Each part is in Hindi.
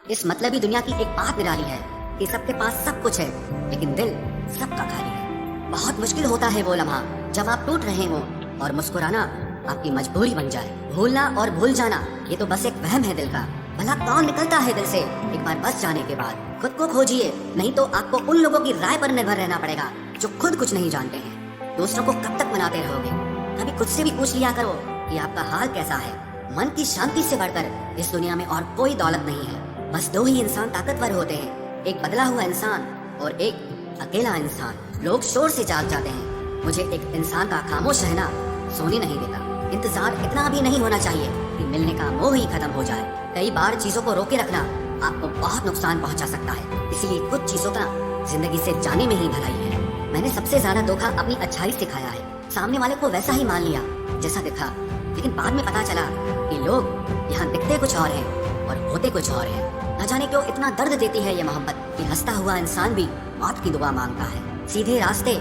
इस मतलबी दुनिया की एक बात निराली है कि सबके पास सब कुछ है, लेकिन दिल सबका खाली है। बहुत मुश्किल होता है वो लम्हा जब आप टूट रहे हो और मुस्कुराना आपकी मजबूरी बन जाए। भूलना और भूल जाना ये तो बस एक वहम है दिल का। भला कौन निकलता है दिल से एक बार बस जाने के बाद। खुद को खोजिए, नहीं तो आपको उन लोगों की राय पर निर्भर रहना पड़ेगा जो खुद कुछ नहीं जानते हैं। दूसरों को कब तक मनाते रहोगे? कभी खुद से भी पूछ लिया करो कि आपका हाल कैसा है। मन की शांति से बढ़कर इस दुनिया में और कोई दौलत नहीं है। बस दो ही इंसान ताकतवर होते हैं, एक बदला हुआ इंसान और एक अकेला इंसान। लोग शोर से जाग जाते हैं, मुझे एक इंसान का खामोश रहना सोने नहीं देता। इंतजार इतना भी नहीं होना चाहिए कि मिलने का मोह ही खत्म हो जाए। कई बार चीजों को रोके रखना आपको बहुत नुकसान पहुंचा सकता है, इसलिए कुछ चीजों का जिंदगी से जाने में ही भलाई है। मैंने सबसे ज्यादा धोखा अपनी अच्छाई से खाया है। सामने वाले को वैसा ही मान लिया जैसा दिखा, लेकिन बाद में पता चला कि लोग यहाँ दिखते कुछ और हैं और होते कुछ और हैं। न जाने क्यों इतना दर्द देती है ये मोहब्बत कि हंसता हुआ इंसान भी मौत की दुआ मांगता है। सीधे रास्ते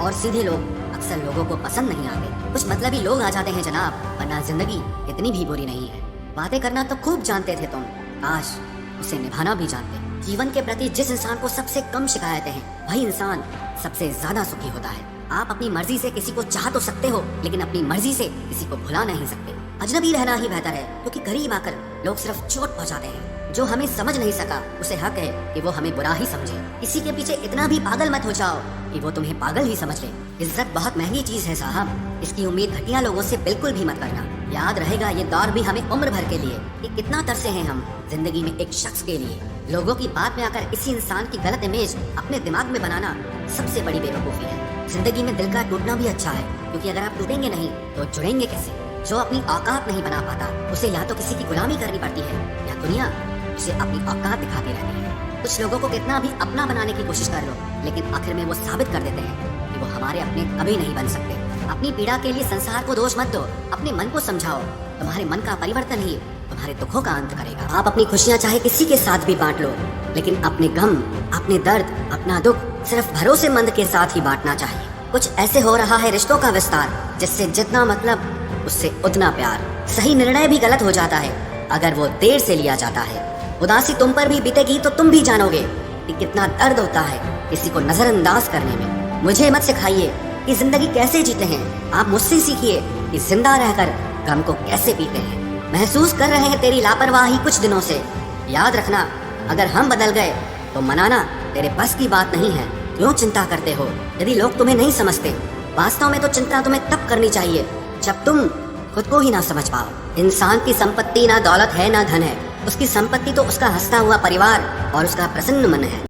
और सीधे लोग अक्सर लोगों को पसंद नहीं आते। कुछ मतलबी लोग आ जाते हैं जनाब, वरना जिंदगी इतनी भी बुरी नहीं है। बातें करना तो खूब जानते थे तुम, काश उसे निभाना भी जानते। जीवन के प्रति जिस इंसान को सबसे कम शिकायतें हैं, वही इंसान सबसे ज्यादा सुखी होता है। आप अपनी मर्जी से किसी को चाह तो सकते हो, लेकिन अपनी मर्जी से किसी को भुला नहीं सकते। अजनबी रहना ही बेहतर है, क्योंकि करीब आकर लोग सिर्फ चोट पहुंचाते हैं। जो हमें समझ नहीं सका उसे हक है कि वो हमें बुरा ही समझे। किसी के पीछे इतना भी पागल मत हो जाओ कि वो तुम्हें पागल ही समझ ले। इज्जत बहुत महंगी चीज है साहब, इसकी उम्मीद घटिया लोगों से बिल्कुल भी मत करना। याद रहेगा ये दौर भी हमें उम्र भर के लिए कि कितना तरसे हैं हम जिंदगी में एक शख्स के लिए। लोगों की बात में आकर किसी इंसान की गलत इमेज अपने दिमाग में बनाना सबसे बड़ी बेवकूफी है। जिंदगी में दिल का टूटना भी अच्छा है, क्योंकि अगर आप टूटेंगे नहीं तो जुड़ेंगे कैसे? जो अपनी औकात नहीं बना पाता उसे या तो किसी की गुलामी करनी पड़ती है या दुनिया उसे अपनी औकात दिखाती रहती है। कुछ लोगों को कितना भी अपना बनाने की कोशिश कर लो, लेकिन आखिर में वो साबित कर देते हैं कि वो हमारे अपने कभी नहीं बन सकते। अपनी पीड़ा के लिए संसार को दोष मत दो, अपने मन को समझाओ। तुम्हारे मन का परिवर्तन ही तुम्हारे दुखों का अंत करेगा। आप अपनी खुशियाँ चाहे किसी के साथ भी बांट लो, लेकिन अपने गम, अपने दर्द, अपना दुख सिर्फ भरोसेमंद के साथ ही बांटना चाहिए। कुछ ऐसे हो रहा है रिश्तों का विस्तार, जिससे जितना मतलब उससे उतना प्यार। सही निर्णय भी गलत हो जाता है अगर वो देर से लिया जाता है। उदासी तुम पर भी बीतेगी तो तुम भी जानोगे कि कितना दर्द होता है किसी को नजरअंदाज करने में। मुझे मत सिखाइए कि जिंदगी कैसे जीते हैं, आप मुझसे सीखिए कि जिंदा रहकर गम को कैसे पीते हैं। महसूस कर रहे हैं तेरी लापरवाही कुछ दिनों से। याद रखना, अगर हम बदल गए तो मनाना तेरे बस की बात नहीं है। क्यों चिंता करते हो यदि लोग तुम्हें नहीं समझते? वास्तव में तो चिंता तुम्हें तब करनी चाहिए जब तुम खुद को ही ना समझ पाओ। इंसान की संपत्ति ना दौलत है ना धन है, उसकी संपत्ति तो उसका हंसता हुआ परिवार और उसका प्रसन्न मन है।